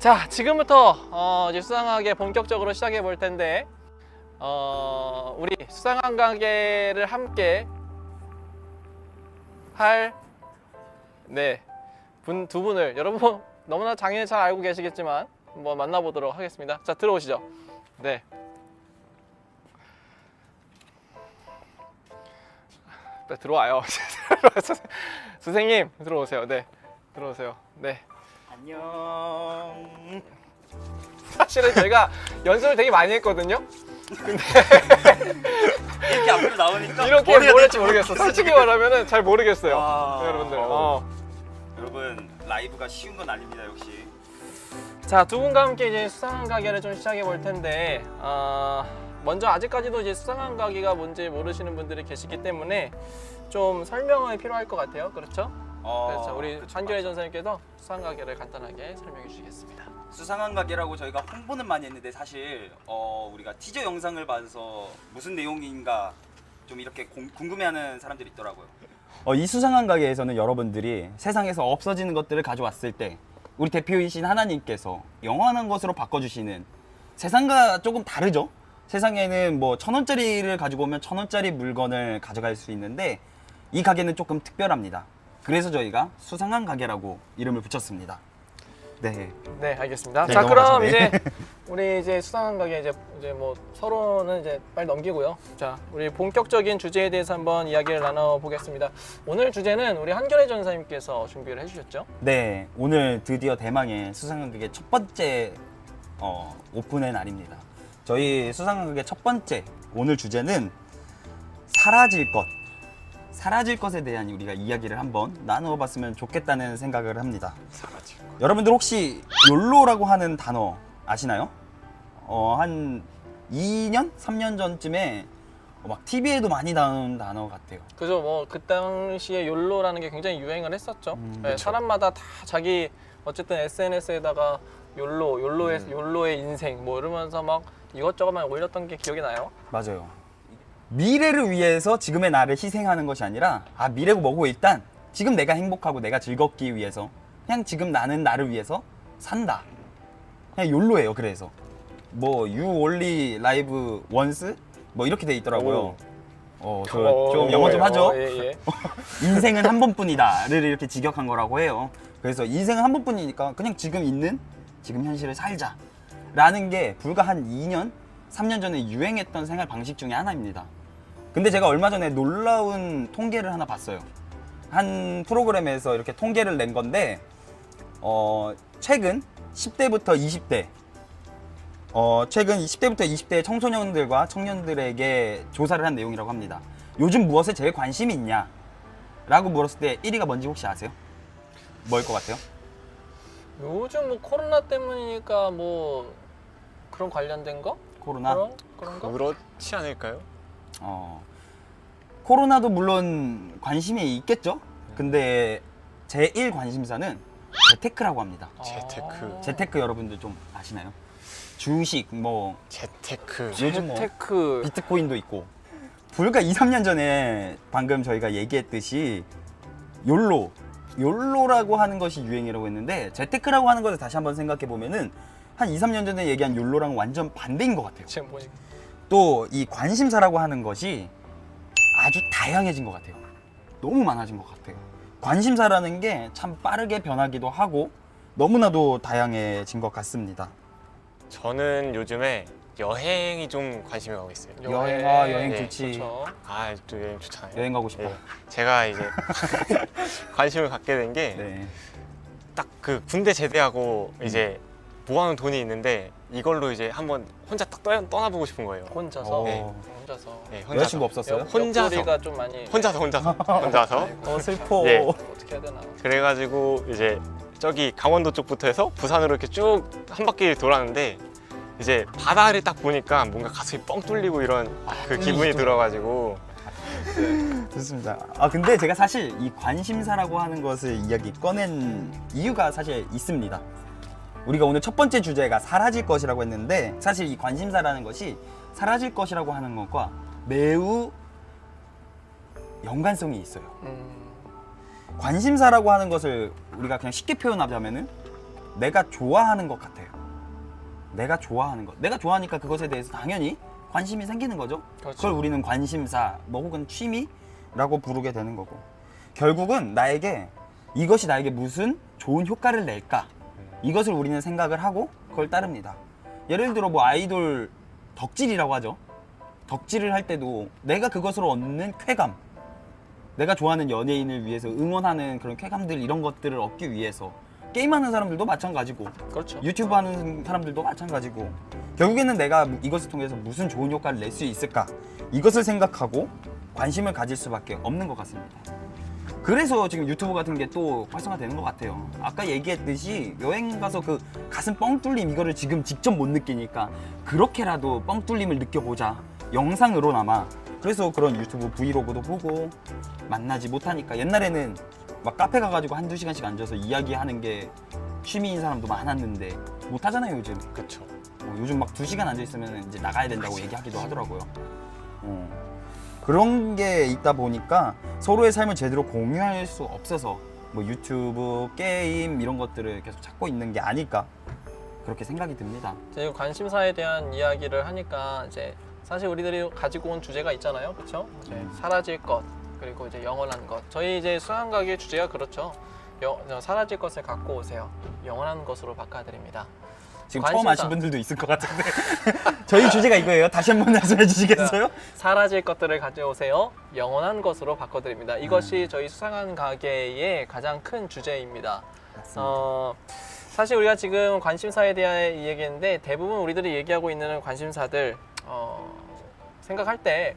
자, 지금부터 이제 수상하게 본격적으로 시작해 볼 텐데, 우리 수상한 가게를 함께 할 두 분을 여러분 너무나 당연히 잘 알고 계시겠지만 한번 만나보도록 하겠습니다. 자, 들어오시죠. 네. 빨리 들어와요. 선생님 들어오세요. 네, 들어오세요. 네. 안녕. 사실은 저희가 연습을 되게 많이 했거든요. 근데 이렇게 앞으로 나오니까 이렇게 뭘 해야 뭘 할지 될지 모르겠어. 솔직히 말하면은 잘 모르겠어요. 아, 네, 여러분들. 여러분 라이브가 쉬운 건 아닙니다 역시. 자, 두 분과 함께 이제 수상한 가게를 좀 시작해 볼 텐데, 먼저 아직까지도 이제 수상한 가게가 뭔지 모르시는 분들이 계시기 때문에 좀 설명이 필요할 것 같아요. 그렇죠? 그래서 우리 한결의 전사님께서 수상한 가게를 간단하게 설명해 주시겠습니다. 수상한 가게라고 저희가 홍보는 많이 했는데 사실 우리가 티저 영상을 봐서 무슨 내용인가 좀 이렇게 궁금해하는 사람들이 있더라고요. 이 수상한 가게에서는 여러분들이 세상에서 없어지는 것들을 가져왔을 때 우리 대표이신 하나님께서 영원한 것으로 바꿔주시는, 세상과 조금 다르죠? 세상에는 뭐 1,000원짜리를 가지고 오면 1,000원짜리 물건을 가져갈 수 있는데 이 가게는 조금 특별합니다. 그래서 저희가 수상한 가게라고 이름을 붙였습니다. 네. 네, 알겠습니다. 네, 자, 그럼 넘어가죠. 이제 네. 우리 이제 수상한 가게 이제 뭐 서로는 이제 빨리 넘기고요. 자, 우리 본격적인 주제에 대해서 한번 이야기를 나눠 보겠습니다. 오늘 주제는 우리 한결의 전사님께서 준비를 해주셨죠? 네, 오늘 드디어 대망의 수상한 가게 첫 번째 오픈의 날입니다. 저희 수상한 가게 첫 번째 오늘 주제는 사라질 것. 사라질 것에 대한 우리가 이야기를 한번 나누어 봤으면 좋겠다는 생각을 합니다. 사라질 것. 여러분들 혹시 욜로라고 하는 단어 아시나요? 한 2년? 3년 전쯤에 막 TV에도 많이 나오는 단어 같아요. 그죠. 뭐 그 당시에 욜로라는 게 굉장히 유행을 했었죠. 네, 그쵸. 사람마다 다 자기 어쨌든 SNS에다가 욜로의 인생 뭐 이러면서 막 이것저것 막 올렸던 게 기억이 나요. 맞아요. 미래를 위해서 지금의 나를 희생하는 것이 아니라, 미래고 뭐고 일단 지금 내가 행복하고 내가 즐겁기 위해서 그냥 지금 나는 나를 위해서 산다. 그냥 욜로예요. 그래서 뭐 You Only Live Once 뭐 이렇게 돼 있더라고요. 저 좀 영어 좀 하죠. 예. 인생은 한 번뿐이다를 이렇게 직역한 거라고 해요. 그래서 인생은 한 번뿐이니까 그냥 지금 있는 지금 현실을 살자 라는 게 불과 한 2년, 3년 전에 유행했던 생활 방식 중에 하나입니다. 근데 제가 얼마 전에 놀라운 통계를 하나 봤어요. 한 프로그램에서 이렇게 통계를 낸 건데 최근 10대부터 20대 최근 10대부터 20대 청소년들과 청년들에게 조사를 한 내용이라고 합니다. 요즘 무엇에 제일 관심이 있냐? 라고 물었을 때 1위가 뭔지 혹시 아세요? 뭐일 것 같아요? 요즘 뭐 코로나 때문이니까 뭐 그런 관련된 거? 코로나? 그런 거? 그렇지 않을까요? 코로나도 물론 관심이 있겠죠? 근데 제1 관심사는 재테크라고 합니다. 재테크. 재테크 여러분들 좀 아시나요? 주식, 뭐 재테크. 요즘 뭐 재테크. 비트코인도 있고. 불과 2, 3년 전에 방금 저희가 얘기했듯이 욜로라고 하는 것이 유행이라고 했는데, 재테크라고 하는 것을 다시 한번 생각해 보면은 한 2, 3년 전에 얘기한 욜로랑 완전 반대인 것 같아요. 지금 보니까. 또 이 관심사라고 하는 것이 아주 다양해진 것 같아요. 너무 많아진 것 같아요. 관심사라는 게 참 빠르게 변하기도 하고 너무나도 다양해진 것 같습니다. 저는 요즘에 여행이 좀 관심이 가고 있어요. 여행 네, 좋지. 그렇죠. 또 여행 좋잖아요. 여행 가고 싶어. 네. 제가 이제 관심을 갖게 된 게 딱 네. 그 군대 제대하고 이제 모아놓은 돈이 있는데 이걸로 이제 한번 혼자 딱 떠나보고 싶은 거예요. 혼자서. 네. 혼자서. 네, 혼자서. 여자친구 없었어요? 혼자서. 옆구리가 좀 많이. 혼자서. 슬퍼. 예. 어떻게 해야 되나. 그래가지고 이제 저기 강원도 쪽부터 해서 부산으로 이렇게 쭉 한 바퀴 돌았는데, 이제 바다를 딱 보니까 뭔가 가슴이 뻥 뚫리고 이런 그 기분이 들어가지고. 좋습니다. 근데 제가 사실 이 관심사라고 하는 것을 이야기 꺼낸 이유가 사실 있습니다. 우리가 오늘 첫 번째 주제가 사라질 것이라고 했는데, 사실 이 관심사라는 것이 사라질 것이라고 하는 것과 매우 연관성이 있어요. 관심사라고 하는 것을 우리가 그냥 쉽게 표현하자면은 내가 좋아하는 것 같아요. 내가 좋아하는 것. 내가 좋아하니까 그것에 대해서 당연히 관심이 생기는 거죠. 그렇죠. 그걸 우리는 관심사, 뭐 혹은 취미라고 부르게 되는 거고. 결국은 이것이 나에게 무슨 좋은 효과를 낼까? 이것을 우리는 생각을 하고 그걸 따릅니다. 예를 들어 뭐 아이돌 덕질이라고 하죠. 덕질을 할 때도 내가 그것으로 얻는 쾌감, 내가 좋아하는 연예인을 위해서 응원하는 그런 쾌감들, 이런 것들을 얻기 위해서 게임하는 사람들도 마찬가지고, 그렇죠. 유튜브 하는 사람들도 마찬가지고, 결국에는 내가 이것을 통해서 무슨 좋은 효과를 낼 수 있을까, 이것을 생각하고 관심을 가질 수밖에 없는 것 같습니다. 그래서 지금 유튜브 같은 게 또 활성화되는 것 같아요. 아까 얘기했듯이 여행 가서 그 가슴 뻥 뚫림, 이거를 지금 직접 못 느끼니까 그렇게라도 뻥 뚫림을 느껴보자, 영상으로나마. 그래서 그런 유튜브 브이로그도 보고, 만나지 못하니까 옛날에는 막 카페 가가지고 한두 시간씩 앉아서 이야기하는 게 취미인 사람도 많았는데 못 하잖아요 요즘. 그렇죠. 요즘 막 2시간 앉아있으면 이제 나가야 된다고 얘기하기도 하더라고요. 그런 게 있다 보니까 서로의 삶을 제대로 공유할 수 없어서 뭐 유튜브, 게임 이런 것들을 계속 찾고 있는 게 아닐까, 그렇게 생각이 듭니다. 이제 관심사에 대한 이야기를 하니까 이제 사실 우리들이 가지고 온 주제가 있잖아요, 그렇죠? 이제 사라질 것, 그리고 이제 영원한 것. 저희 이제 수상가게 주제가 그렇죠. 사라질 것을 갖고 오세요. 영원한 것으로 바꿔드립니다. 지금 처음 아신 분들도 있을 것 같은데 저희 주제가 이거예요. 다시 한번 말씀해 주시겠어요? 사라질 것들을 가져오세요. 영원한 것으로 바꿔드립니다. 이것이 저희 수상한 가게의 가장 큰 주제입니다. 사실 우리가 지금 관심사에 대한 얘기인데 대부분 우리들이 얘기하고 있는 관심사들 생각할 때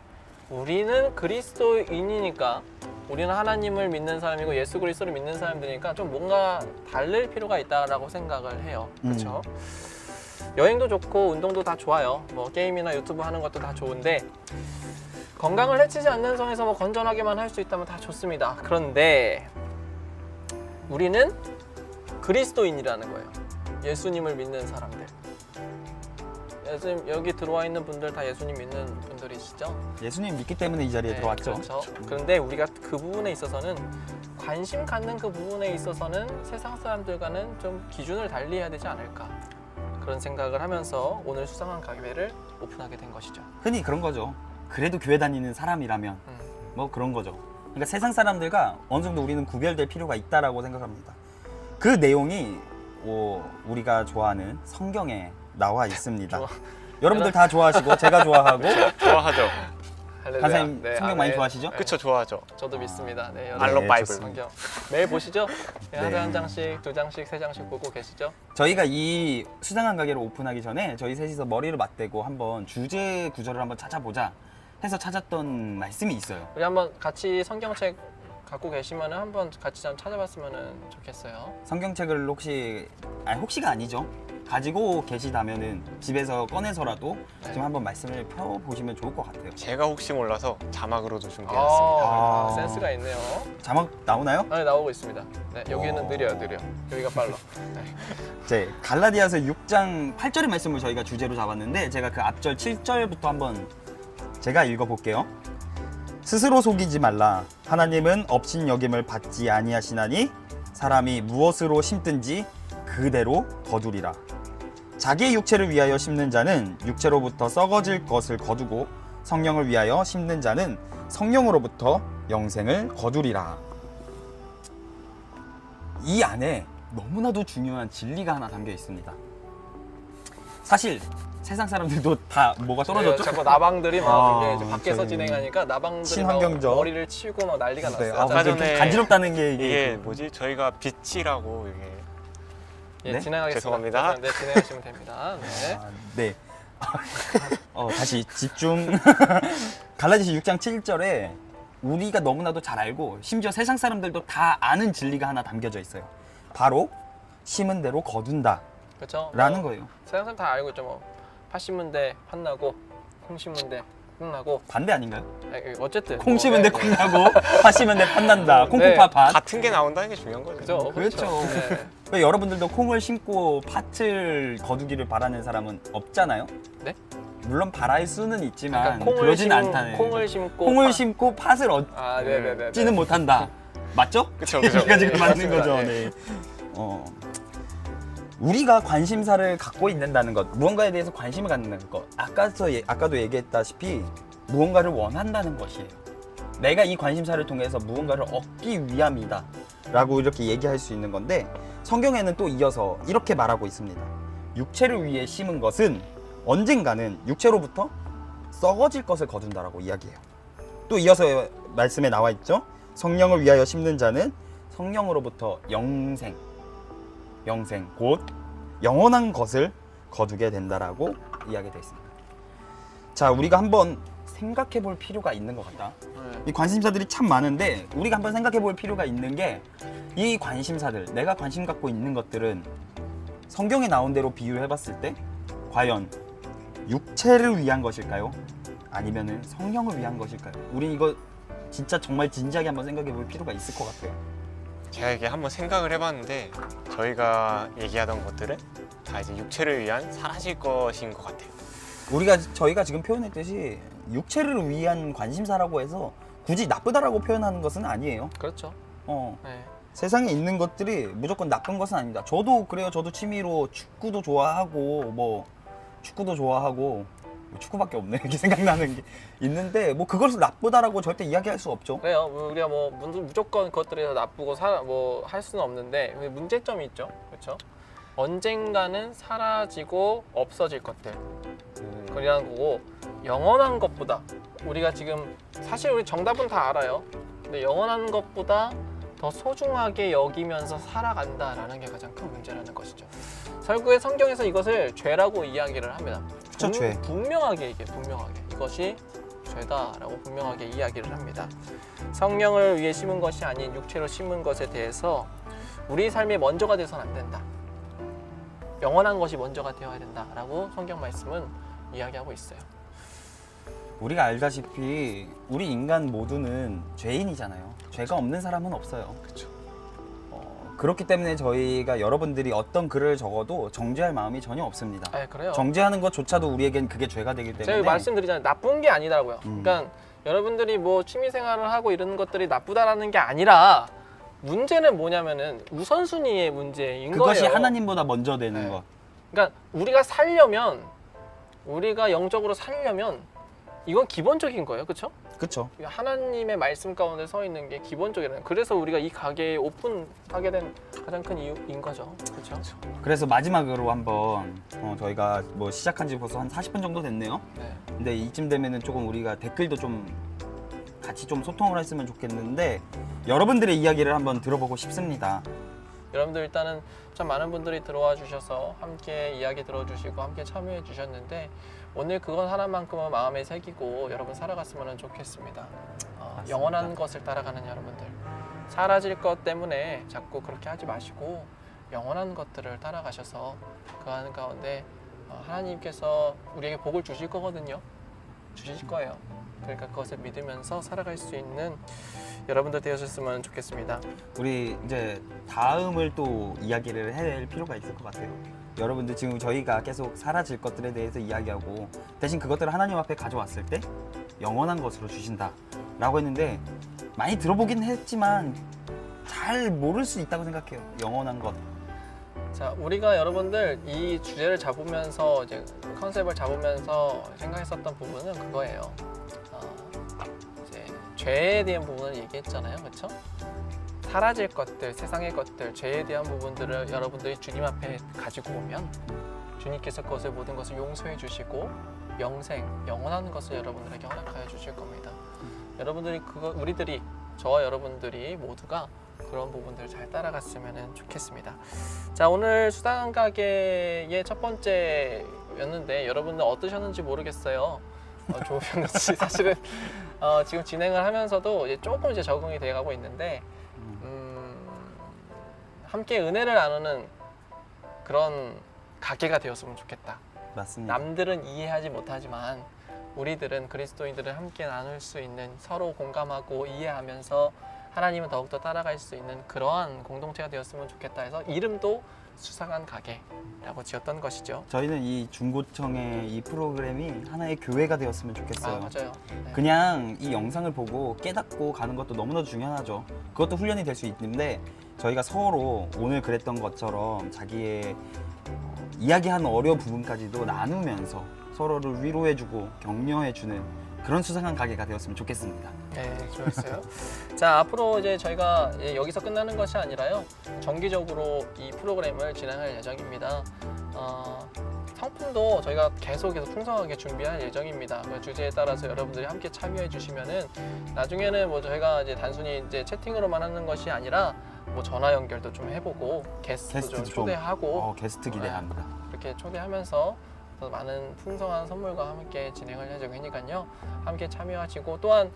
우리는 그리스도인이니까, 우리는 하나님을 믿는 사람이고 예수 그리스도를 믿는 사람들이니까 좀 뭔가 다를 필요가 있다라고 생각을 해요. 그렇죠? 여행도 좋고 운동도 다 좋아요. 뭐 게임이나 유튜브 하는 것도 다 좋은데 건강을 해치지 않는 선에서 뭐 건전하게만 할 수 있다면 다 좋습니다. 그런데 우리는 그리스도인이라는 거예요. 예수님을 믿는 사람들. 예수님, 여기 들어와 있는 분들 다 예수님 믿는 분들이시죠? 예수님 믿기 때문에 이 자리에 들어왔죠. 그렇죠. 그런데 우리가 그 부분에 있어서는, 관심 갖는 그 부분에 있어서는 세상 사람들과는 좀 기준을 달리해야 되지 않을까, 그런 생각을 하면서 오늘 수상한 가게를 오픈하게 된 것이죠. 흔히 그런 거죠. 그래도 교회 다니는 사람이라면 뭐 그런 거죠. 그러니까 세상 사람들과 어느 정도 우리는 구별될 필요가 있다라고 생각합니다. 그 내용이 우리가 좋아하는 성경에 나와 있습니다. 여러분들 다 좋아하시고 제가 좋아하고 좋아하죠. 할렐루야. 간사님 네, 성경 아, 많이 네. 좋아하시죠? 네. 그쵸, 좋아하죠. 저도 믿습니다. 네, I love Bible. 성경 매일 보시죠? 네, 하루에 네. 한 장씩, 2장씩, 3장씩 보고 계시죠? 저희가 이 수상한 가게를 오픈하기 전에 저희 셋이서 머리를 맞대고 한번 주제 구절을 한번 찾아보자 해서 찾았던 말씀이 있어요. 우리 한번 같이 성경책 갖고 계시면 한번 같이 좀 찾아봤으면 좋겠어요. 성경책을 혹시가 아니죠. 가지고 계시다면은 집에서 꺼내서라도 좀 한번 말씀을 펴보시면 좋을 것 같아요. 제가 혹시 몰라서 자막으로도 준비해놨습니다. 아. 센스가 있네요. 자막 나오나요? 네, 나오고 있습니다. 네, 여기는 느려. 여기가 빨라. 네. 이제 갈라디아서 6장 8절의 말씀을 저희가 주제로 잡았는데 제가 그 앞절 7절부터 한번 제가 읽어볼게요. 스스로 속이지 말라. 하나님은 업신여김을 받지 아니하시나니 사람이 무엇으로 심든지 그대로 거두리라. 자기의 육체를 위하여 심는 자는 육체로부터 썩어질 것을 거두고 성령을 위하여 심는 자는 성령으로부터 영생을 거두리라. 이 안에 너무나도 중요한 진리가 하나 담겨 있습니다. 사실 세상 사람들도 다 뭐가 떨어졌죠? 자꾸 나방들이 막 이게 이제 밖에서 저희 진행하니까 나방들이 친환경적. 막 머리를 치고 막 난리가 네, 났어요. 아까 근데 전에 좀 간지럽다는 게 이게 뭐지? 저희가 빛이라고 이게 예, 네? 진행하겠습니다. 죄송합니다. 네, 진행하시면 됩니다. 네. 네. 다시 집중. 갈라디아서 6장 7절에 우리가 너무나도 잘 알고 심지어 세상 사람들도 다 아는 진리가 하나 담겨져 있어요. 바로 심은 대로 거둔다 그렇죠. 라는 거예요. 세상 사람 다 알고 있죠. 뭐 팥 심은 데 팥나고 콩 심은 데 콩나고. 반대 아닌가요? 어쨌든 콩 심은 데 네, 콩 나고 팥 심은 데 팥 난다. 콩콩팥팥. 같은 게 나온다는 게 중요한 거죠. 그죠. 그렇죠. 네. 왜 여러분들도 콩을 심고 팥을 거두기를 바라는 사람은 없잖아요? 네? 물론 바랄 수는 있지만 그러니까 콩을 그러진 않다는 콩을 심고 콩을 심고 팥을 아, 네네네. 얻지는 못한다. 맞죠? 그쵸, 그쵸. 그러니까 지금 네, 맞는 맞습니다. 거죠. 네. 네. 우리가 관심사를 갖고 있는다는 것, 무언가에 대해서 관심을 갖는다는 것, 아까도 얘기했다시피 무언가를 원한다는 것이에요. 내가 이 관심사를 통해서 무언가를 얻기 위함이다 라고 이렇게 얘기할 수 있는 건데, 성경에는 또 이어서 이렇게 말하고 있습니다. 육체를 위해 심은 것은 언젠가는 육체로부터 썩어질 것을 거둔다라고 이야기해요. 또 이어서 말씀에 나와 있죠. 성령을 위하여 심는 자는 성령으로부터 영생, 곧 영원한 것을 거두게 된다라고 이야기되어 있습니다. 자, 우리가 한번 생각해 볼 필요가 있는 것 같다. 이 관심사들이 참 많은데 우리가 한번 생각해 볼 필요가 있는 게, 이 관심사들, 내가 관심 갖고 있는 것들은 성경에 나온 대로 비유를 해봤을 때 과연 육체를 위한 것일까요? 아니면은 성령을 위한 것일까요? 우린 이거 진짜 정말 진지하게 한번 생각해 볼 필요가 있을 것 같아요. 제가 이게 한번 생각을 해봤는데 저희가 얘기하던 것들은 다 이제 육체를 위한 사라질 것인 것 같아요. 저희가 지금 표현했듯이 육체를 위한 관심사라고 해서 굳이 나쁘다라고 표현하는 것은 아니에요. 그렇죠. 네. 세상에 있는 것들이 무조건 나쁜 것은 아닙니다. 저도 그래요. 저도 취미로 축구도 좋아하고 축구밖에 없네 이렇게 생각나는 게 있는데, 뭐 그것을 나쁘다라고 절대 이야기할 수 없죠. 그래요. 우리가 뭐 무조건 그것들이 더 나쁘고 뭐 할 수는 없는데 문제점이 있죠. 그렇죠? 언젠가는 사라지고 없어질 것들. 그리라는 거고, 영원한 것보다 우리가 지금 사실 우리 정답은 다 알아요. 근데 영원한 것보다 더 소중하게 여기면서 살아간다라는 게 가장 큰 문제라는 것이죠. 결국에 성경에서 이것을 죄라고 이야기를 합니다. 그쵸, 죄. 분명하게 이것이 죄다라고 분명하게 이야기를 합니다. 성령을 위해 심은 것이 아닌 육체로 심은 것에 대해서 우리 삶의 먼저가 돼서는 안 된다. 영원한 것이 먼저가 되어야 된다라고 성경 말씀은 이야기하고 있어요. 우리가 알다시피 우리 인간 모두는 죄인이잖아요. 죄가 없는 사람은 없어요. 그렇죠. 그렇기 때문에 저희가 여러분들이 어떤 글을 적어도 정죄할 마음이 전혀 없습니다. 네, 그래요. 정죄하는 것조차도 우리에겐 그게 죄가 되기 때문에. 제가 말씀드리잖아요. 나쁜 게 아니다라고요. 그러니까 여러분들이 뭐 취미 생활을 하고 이러는 것들이 나쁘다라는 게 아니라, 문제는 뭐냐면은 우선순위의 문제인 그것이 거예요. 하나님보다 먼저 되는 네. 것. 그러니까 우리가 영적으로 살려면 이건 기본적인 거예요. 그렇죠? 그렇죠. 하나님의 말씀 가운데 서 있는 게 기본적이라는. 그래서 우리가 이 가게에 오픈하게 된 가장 큰 이유인 거죠. 그렇죠? 그래서 마지막으로 한번 저희가 뭐 시작한 지 벌써 한 40분 정도 됐네요. 네. 근데 이쯤 되면은 조금 우리가 댓글도 좀 같이 좀 소통을 했으면 좋겠는데, 여러분들의 이야기를 한번 들어보고 싶습니다. 여러분들 일단은 참 많은 분들이 들어와 주셔서 함께 이야기 들어주시고 함께 참여해 주셨는데, 오늘 그건 하나만큼은 마음에 새기고 여러분 살아갔으면 좋겠습니다. 영원한 것을 따라가는 여러분들, 사라질 것 때문에 자꾸 그렇게 하지 마시고 영원한 것들을 따라가셔서 그 하는 가운데 하나님께서 우리에게 복을 주실 거거든요. 주실 거예요. 그러니까 그것을 믿으면서 살아갈 수 있는 여러분들 되셨으면 좋겠습니다. 우리 이제 다음을 또 이야기를 할 필요가 있을 것 같아요. 여러분들 지금 저희가 계속 사라질 것들에 대해서 이야기하고, 대신 그것들을 하나님 앞에 가져왔을 때 영원한 것으로 주신다 라고 했는데, 많이 들어보긴 했지만 잘 모를 수 있다고 생각해요. 영원한 것. 자, 우리가 여러분들 이 주제를 잡으면서 이제 컨셉을 잡으면서 생각했었던 부분은 그거예요. 이제 죄에 대한 부분을 얘기했잖아요, 그렇죠? 사라질 것들, 세상의 것들, 죄에 대한 부분들을 여러분들이 주님 앞에 가지고 오면 주님께서 그것을 모든 것을 용서해 주시고 영생, 영원한 것을 여러분들에게 허락하여 주실 겁니다. 여러분들이 우리들이, 저와 여러분들이 모두가 그런 부분들을 잘 따라갔으면 좋겠습니다. 자, 오늘 수상한 가게의 첫 번째였는데 여러분들 어떠셨는지 모르겠어요. 좋으셨는지. 사실은 지금 진행을 하면서도 이제 조금 이제 적응이 돼가고 있는데, 함께 은혜를 나누는 그런 가게가 되었으면 좋겠다. 맞습니다. 남들은 이해하지 못하지만 우리들은, 그리스도인들은 함께 나눌 수 있는, 서로 공감하고 이해하면서 하나님은 더욱더 따라갈 수 있는 그러한 공동체가 되었으면 좋겠다 해서 이름도 수상한 가게라고 지었던 것이죠. 저희는 이 중고청의 이 프로그램이 하나의 교회가 되었으면 좋겠어요. 맞아요. 네. 그냥 이 영상을 보고 깨닫고 가는 것도 너무나도 중요하죠. 그것도 훈련이 될 수 있는데, 저희가 서로 오늘 그랬던 것처럼 자기의 이야기하는 어려운 부분까지도 나누면서 서로를 위로해주고 격려해주는 그런 수상한 가게가 되었으면 좋겠습니다. 네, 좋았어요. 자, 앞으로 이제 저희가 여기서 끝나는 것이 아니라요. 정기적으로 이 프로그램을 진행할 예정입니다. 상품도 저희가 계속해서 풍성하게 준비할 예정입니다. 그 주제에 따라서 여러분들이 함께 참여해 주시면은 나중에는 뭐 저희가 이제 단순히 이제 채팅으로만 하는 것이 아니라 뭐 전화 연결도 좀 해보고 게스트도 좀 초대하고 게스트 기대합니다. 이렇게 초대하면서 더 많은 풍성한 선물과 함께 진행을 예정이니까요. 함께 참여하시고 또한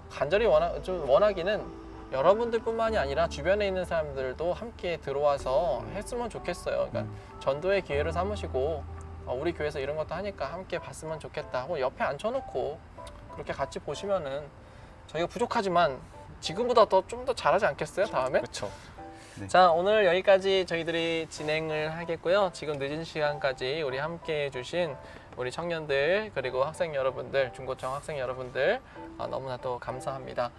간절히 원하기는 여러분들뿐만이 아니라 주변에 있는 사람들도 함께 들어와서 했으면 좋겠어요. 그러니까 전도의 기회를 삼으시고 우리 교회에서 이런 것도 하니까 함께 봤으면 좋겠다 하고 옆에 앉혀놓고 그렇게 같이 보시면은 저희가 부족하지만 지금보다 좀 더 잘하지 않겠어요? 다음에? 그렇죠. 자, 오늘 여기까지 저희들이 진행을 하겠고요. 지금 늦은 시간까지 우리 함께 해주신 우리 청년들 그리고 학생 여러분들, 중고청 학생 여러분들 너무나도 감사합니다.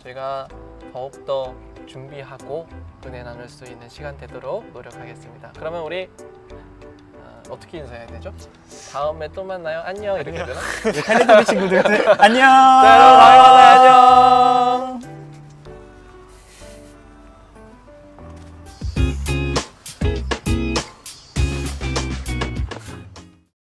저희가 더욱더 준비하고 은혜 나눌 수 있는 시간 되도록 노력하겠습니다. 그러면 우리 어떻게 인사해야 되죠? 다음에 또 만나요. 안녕 이렇게 되나? 텔레토비 친구들 안녕. 자, 여러분 다음에 만나요. 안녕.